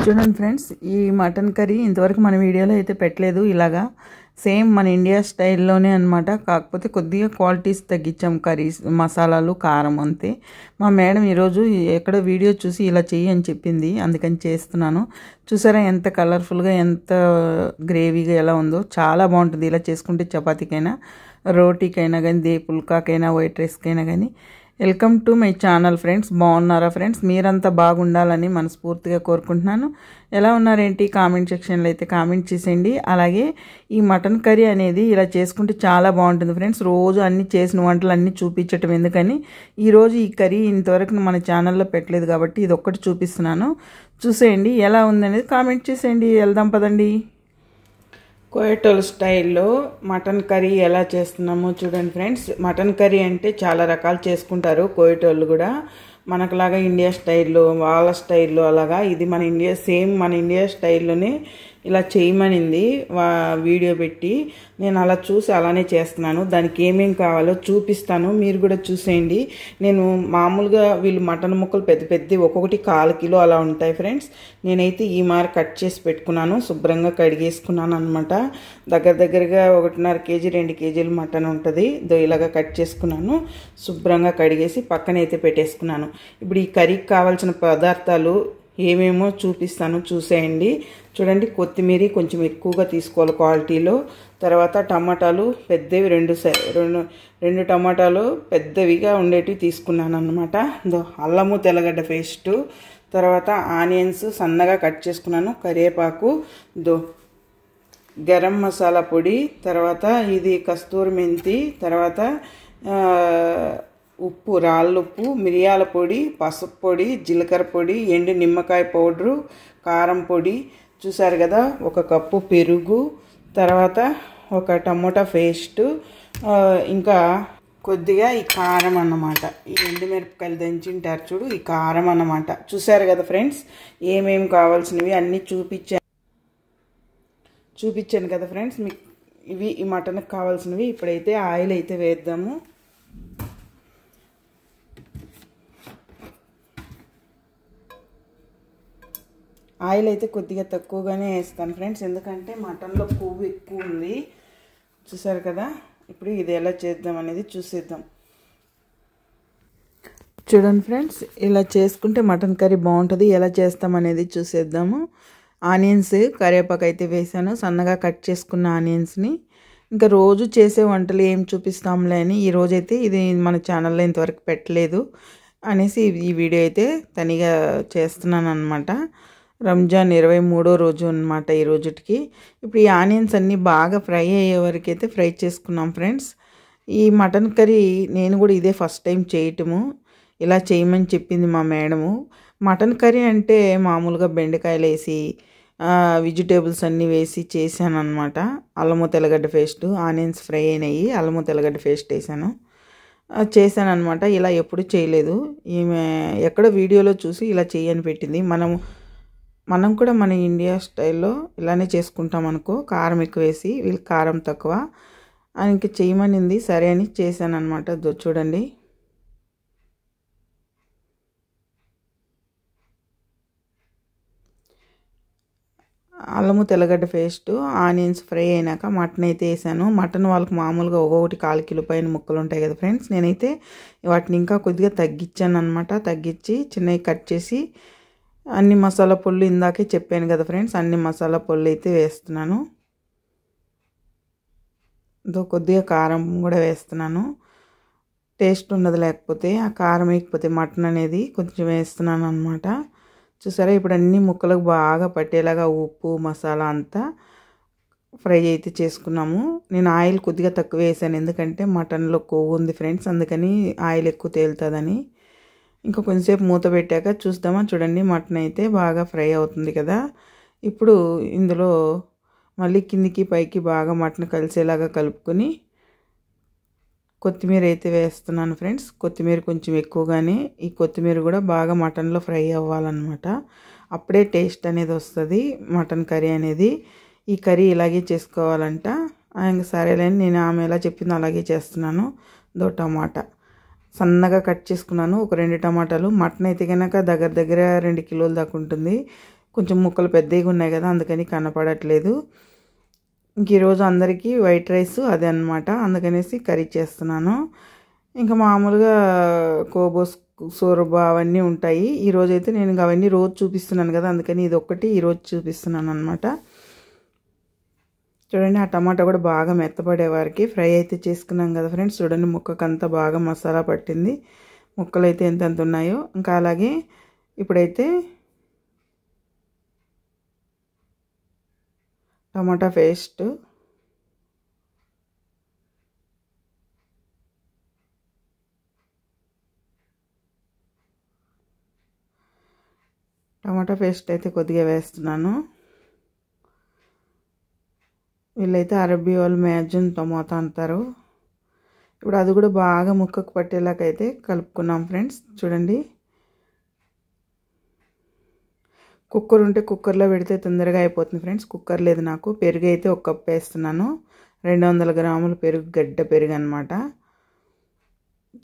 చూడండి ఫ్రెండ్స్, ఈ mutton curry ఇంతవరకు మన వీడియోలో అయితే పెట్టలేదు. ఇలాగా సేమ్ మన ఇండియా స్టైల్లోనే అనమాట. కాకపోతే కొద్దిగా క్వాలిటీస్ తగ్గించాం, కర్రీస్ మసాలాలు కారం అంతే. మా మేడం ఈరోజు ఎక్కడో వీడియో చూసి ఇలా చెయ్యి అని చెప్పింది, అందుకని చేస్తున్నాను. చూసారా ఎంత కలర్ఫుల్గా, ఎంత గ్రేవీగా ఎలా ఉందో. చాలా బాగుంటుంది ఇలా చేసుకుంటే. చపాతీకైనా, రోటీకైనా కానీ, పుల్కాకైనా, వైట్ రైస్కైనా కానీ. Welcome to my channel friends. బాగున్నారా ఫ్రెండ్స్? మీరంతా బాగుండాలని మనస్ఫూర్తిగా కోరుకుంటున్నాను. ఎలా ఉన్నారేంటి కామెంట్ సెక్షన్లో అయితే కామెంట్ చేసేయండి. అలాగే ఈ మటన్ కర్రీ అనేది ఇలా చేసుకుంటే చాలా బాగుంటుంది ఫ్రెండ్స్. రోజు అన్ని చేసిన వంటలు అన్నీ చూపించటం ఎందుకని ఈరోజు ఈ కర్రీ ఇంతవరకు మన ఛానల్లో పెట్టలేదు కాబట్టి ఇది ఒక్కటి చూపిస్తున్నాను. చూసేయండి ఎలా ఉందనేది కామెంట్ చేసేయండి. వెళ్దాం పదండి. కోయటోల్ స్టైల్లో మటన్ కర్రీ ఎలా చేస్తున్నామో చూడండి ఫ్రెండ్స్. మటన్ కర్రీ అంటే చాలా రకాలు చేసుకుంటారు కోయటోళ్ళు కూడా. మనకులాగా ఇండియా స్టైల్లో, వాళ్ళ స్టైల్లో అలాగా. ఇది మన ఇండియా, సేమ్ మన ఇండియా స్టైల్లోనే ఇలా చేయమనింది వీడియో పెట్టి. నేను అలా చూసి అలానే చేస్తున్నాను. దానికి ఏమేం కావాలో చూపిస్తాను, మీరు కూడా చూసేయండి. నేను మామూలుగా వీళ్ళు మటన్ ముక్కలు పెద్ద పెద్ద ఒక్కొక్కటి 1/4 కిలో అలా ఉంటాయి ఫ్రెండ్స్. నేనైతే ఈ మారి కట్ చేసి పెట్టుకున్నాను, శుభ్రంగా కడిగేసుకున్నాను అనమాట. దగ్గరగా 1.5 కేజీ 2 కేజీలు మటన్ ఉంటుంది. ఇలాగా కట్ చేసుకున్నాను, శుభ్రంగా కడిగేసి పక్కనైతే పెట్టేసుకున్నాను. ఇప్పుడు ఈ కర్రీకి కావాల్సిన పదార్థాలు ఏమేమో చూపిస్తాను, చూసేయండి. చూడండి, కొత్తిమీర కొంచెం ఎక్కువగా తీసుకోవాలి క్వాలిటీలో. తర్వాత టమాటాలు పెద్దవి రెండు టమాటాలు పెద్దవిగా ఉండేటివి తీసుకున్నాను అనమాట. అల్లము తెల్లగడ్డ పేస్టు, తర్వాత ఆనియన్స్ సన్నగా కట్ చేసుకున్నాను, కరివేపాకు, గరం మసాలా పొడి, తర్వాత ఇది కస్తూరి మెంతి, తర్వాత ఉప్పు, రాళ్ళుప్పు, మిరియాల పొడి, పసుపు పొడి, జీలకర్ర పొడి, ఎండు నిమ్మకాయ పౌడరు, కారం పొడి. చూసారు కదా, 1 కప్పు పెరుగు, తర్వాత 1 టమోటా పేస్టు, ఇంకా కొద్దిగా ఈ కారం అన్నమాట. ఈ ఎండుమిరపకాయలు దంచింటారు చూడు, ఈ కారం అన్నమాట. చూసారు కదా ఫ్రెండ్స్, ఏమేమి కావాల్సినవి అన్నీ చూపించాను కదా ఫ్రెండ్స్ మీకు. ఇవి ఈ మటన్కి కావాల్సినవి. ఇప్పుడైతే ఆయిల్ అయితే వేద్దాము. ఆయిల్ అయితే కొద్దిగా తక్కువగానే వేస్తాను ఫ్రెండ్స్, ఎందుకంటే మటన్లో కొవ్వు ఎక్కువ ఉంది. చూసారు కదా, ఇప్పుడు ఇది ఎలా చేద్దాం అనేది చూసేద్దాం. చూడండి ఫ్రెండ్స్, ఇలా చేసుకుంటే మటన్ కర్రీ బాగుంటుంది. ఎలా చేస్తాం అనేది చూసేద్దాము. ఆనియన్స్, కరివేపాకు అయితే వేసాను, సన్నగా కట్ చేసుకున్న ఆనియన్స్ని. ఇంకా రోజు చేసే వంటలు ఏం చూపిస్తాంలే అని ఈరోజైతే ఇది మన ఛానల్లో ఇంతవరకు పెట్టలేదు అనేసి ఈ వీడియో అయితే తనిగా చేస్తున్నాను అనమాట. రంజాన్ 23వ రోజు అనమాట ఈ రోజుకి. ఇప్పుడు ఈ ఆనియన్స్ అన్నీ బాగా ఫ్రై అయ్యే వరకు అయితే ఫ్రై చేసుకున్నాం ఫ్రెండ్స్. ఈ మటన్ కర్రీ నేను కూడా ఇదే ఫస్ట్ టైం చేయటము. ఇలా చేయమని చెప్పింది మా మేడము. మటన్ కర్రీ అంటే మామూలుగా బెండకాయలు వేసి వెజిటేబుల్స్ అన్నీ వేసి చేశాను అనమాట. అల్లము తెల్లగడ్డ పేస్టు, ఆనియన్స్ ఫ్రై అయినాయి, అల్లము తెల్లగడ్డ పేస్ట్ వేసాను, చేశాను అనమాట. ఇలా ఎప్పుడు చేయలేదు. ఈమె ఎక్కడో వీడియోలో చూసి ఇలా చేయని పెట్టింది. మనం కూడా మన ఇండియా స్టైల్లో ఇలానే చేసుకుంటాం అనుకో. కారం ఎక్కువ వేసి, వీళ్ళకి కారం తక్కువ. ఆయనకి చేయమనింది, సరే అని చేశాను అనమాట. చూడండి, అల్లము తెల్లగడ్డ పేస్టు, ఆనియన్స్ ఫ్రై అయినాక మటన్ అయితే వేసాను. మటన్ వాళ్ళకి మామూలుగా ఒక్కొక్కటి 1/4 కిలో పైన ముక్కలు ఉంటాయి కదా ఫ్రెండ్స్. నేనైతే వాటిని ఇంకా కొద్దిగా తగ్గించాను అనమాట. తగ్గించి చిన్నవి కట్ చేసి అన్ని మసాలా పొళ్ళు ఇందాకే చెప్పాను కదా ఫ్రెండ్స్, అన్ని మసాలా పొళ్ళు అయితే వేస్తున్నాను. కొద్దిగా కారం కూడా వేస్తున్నాను. టేస్ట్ ఉండదు లేకపోతే, ఆ కారం వేయకపోతే మటన్ అనేది కొంచెం వేస్తున్నాను అనమాట. చూసారా, ఇప్పుడు అన్ని ముక్కలకు బాగా పట్టేలాగా ఉప్పు మసాలా అంతా ఫ్రై అయితే చేసుకున్నాము. నేను ఆయిల్ కొద్దిగా తక్కువ వేసాను, ఎందుకంటే మటన్లో కొవ్వు ఉంది ఫ్రెండ్స్, అందుకని ఆయిల్ ఎక్కువ తేలుతుందని. ఇంకా కొంచెంసేపు మూత పెట్టాక చూద్దామా. చూడండి, మటన్ అయితే బాగా ఫ్రై అవుతుంది కదా. ఇప్పుడు ఇందులో మళ్ళీ కిందికి పైకి బాగా మటన్ కలిసేలాగా కలుపుకొని కొత్తిమీర అయితే వేస్తున్నాను ఫ్రెండ్స్. కొత్తిమీర కొంచెం ఎక్కువగానే, ఈ కొత్తిమీర కూడా బాగా మటన్లో ఫ్రై అవ్వాలన్నమాట. అప్పుడే టేస్ట్ అనేది వస్తుంది మటన్ కర్రీ అనేది. ఈ కర్రీ ఇలాగే చేసుకోవాలంట. ఇంకా సరేలేని నేను ఆమె ఎలా చెప్పిందో అలాగే చేస్తున్నాను. టమాటా సన్నగా కట్ చేసుకున్నాను, 2 టమాటాలు. మటన్ అయితే కనుక దగ్గర 2 కిలోల దాకా ఉంటుంది. కొంచెం ముక్కలు పెద్దగా ఉన్నాయి కదా, అందుకని కనపడట్లేదు. ఇంక ఈరోజు అందరికీ వైట్ రైస్ అదే అనమాట, అందుకనేసి కర్రీ చేస్తున్నాను. ఇంకా మామూలుగా కోబోస్ సోరబా అవన్నీ ఉంటాయి. ఈరోజైతే నేను అవన్నీ రోజు చూపిస్తున్నాను కదా, అందుకని ఇది ఒక్కటి ఈరోజు చూపిస్తున్నాను అనమాట. చూడండి, ఆ టమాటా కూడా బాగా మెత్తపడే వారికి ఫ్రై అయితే చేసుకున్నాం కదా ఫ్రెండ్స్. చూడండి, ముక్కకంతా బాగా మసాలా పట్టింది. ముక్కలు అయితే ఎంతెంత ఉన్నాయో. ఇంకా అలాగే ఇప్పుడైతే టమాటా పేస్ట్, అయితే కొద్దిగా వేస్తున్నాను. వీళ్ళైతే అరబీ వాళ్ళు మ్యాజూన్ టమాటా అంటారు. ఇప్పుడు అది కూడా బాగా ముక్కకు పట్టేలాకైతే కలుపుకున్నాం ఫ్రెండ్స్. చూడండి, కుక్కర్ ఉంటే కుక్కర్లో పెడితే తొందరగా అయిపోతుంది ఫ్రెండ్స్. కుక్కర్ లేదు నాకు. పెరుగు అయితే 1 కప్ వేస్తున్నాను. 200 గ్రాములు పెరుగు, గడ్డ పెరుగు అనమాట.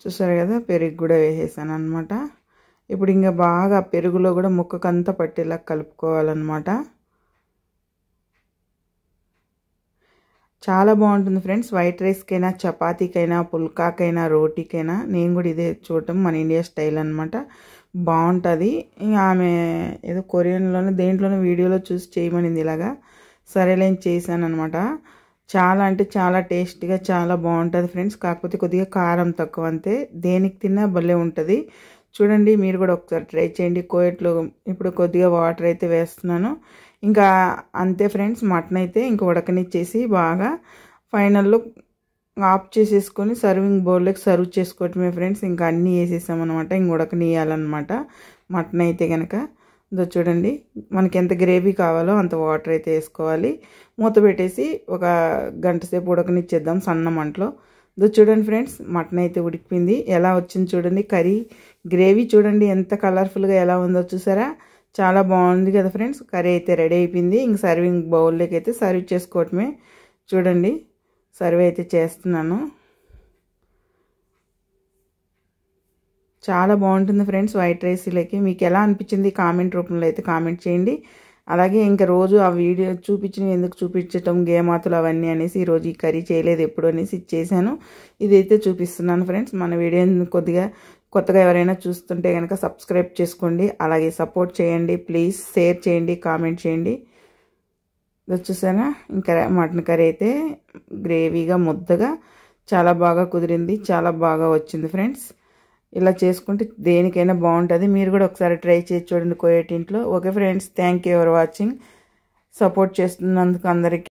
చూసారు కదా, పెరుగు కూడా వేసేసాను అనమాట. ఇప్పుడు ఇంకా బాగా పెరుగులో కూడా ముక్కకంతా పట్టేలా కలుపుకోవాలన్నమాట. చాలా బాగుంటుంది ఫ్రెండ్స్. వైట్ రైస్కైనా, చపాతీకైనా, పుల్కాకైనా, రోటీకైనా. నేను కూడా ఇదే చూడటం మన ఇండియా స్టైల్ అనమాట. బాగుంటుంది. ఆమె ఏదో కొరియన్లోనే దేంట్లోనే వీడియోలో చూసి చేయమనింది ఇలాగా. సరేలే చేశాను అనమాట. చాలా అంటే చాలా టేస్టీగా చాలా బాగుంటుంది ఫ్రెండ్స్. కాకపోతే కొద్దిగా కారం తక్కువ అంతే. దేనికి తిన్నా భలే ఉంటుంది. చూడండి, మీరు కూడా ఒకసారి ట్రై చేయండి. కోయట్లో ఇప్పుడు కొద్దిగా వాటర్ అయితే వేస్తున్నాను. ఇంకా అంతే ఫ్రెండ్స్. మటన్ అయితే ఇంకా ఉడకనిచ్చేసి బాగా ఫైనల్లో ఆఫ్ చేసేసుకొని సర్వింగ్ బౌల్లోకి సర్వ్ చేసుకోవటమే ఫ్రెండ్స్. ఇంకా అన్నీ వేసేసామన్నమాట. ఇంక ఉడకనియాలన్నమాట మటన్ అయితే కనుక. ఇదో చూడండి, మనకి ఎంత గ్రేవీ కావాలో అంత వాటర్ అయితే వేసుకోవాలి. మూత పెట్టేసి ఒక గంట సేపు ఉడకనిచ్చేద్దాం సన్న మంటలో. ఇదో చూడండి ఫ్రెండ్స్, మటన్ అయితే ఉడికిపోయింది. ఎలా వచ్చింది చూడండి. కర్రీ గ్రేవీ చూడండి ఎంత కలర్ఫుల్గా ఎలా ఉందో చూసారా. చాలా బాగుంది కదా ఫ్రెండ్స్. కర్రీ అయితే రెడీ అయిపోయింది. ఇంక సర్వింగ్ బౌల్లోకి అయితే సర్వ్ చేసుకోవటమే. చూడండి, సర్వ్ అయితే చేస్తున్నాను. చాలా బాగుంటుంది ఫ్రెండ్స్ వైట్ రైస్లోకి. మీకు ఎలా అనిపించింది కామెంట్ రూపంలో అయితే కామెంట్ చేయండి. అలాగే ఇంకా రోజు ఆ వీడియో చూపించినవి ఎందుకు చూపించటం, గేమాతులు అవన్నీ అనేసి ఈరోజు ఈ కర్రీ చేయలేదు ఎప్పుడు అనేసి చేశాను. ఇదైతే చూపిస్తున్నాను ఫ్రెండ్స్. మన వీడియోని కొత్తగా ఎవరైనా చూస్తుంటే కనుక సబ్స్క్రైబ్ చేసుకోండి. అలాగే సపోర్ట్ చేయండి ప్లీజ్. షేర్ చేయండి, కామెంట్ చేయండి. చూసారా, ఇంకా మటన్ కర్రీ అయితే గ్రేవీగా ముద్దగా చాలా బాగా కుదిరింది. చాలా బాగా వచ్చింది ఫ్రెండ్స్. ఇలా చేసుకుంటే దేనికైనా బాగుంటుంది. మీరు కూడా ఒకసారి ట్రై చేసి చూడండి కోయేటింట్లో. Okay friends, thank you for watching. Support చేస్తున్నందుకు అందరికీ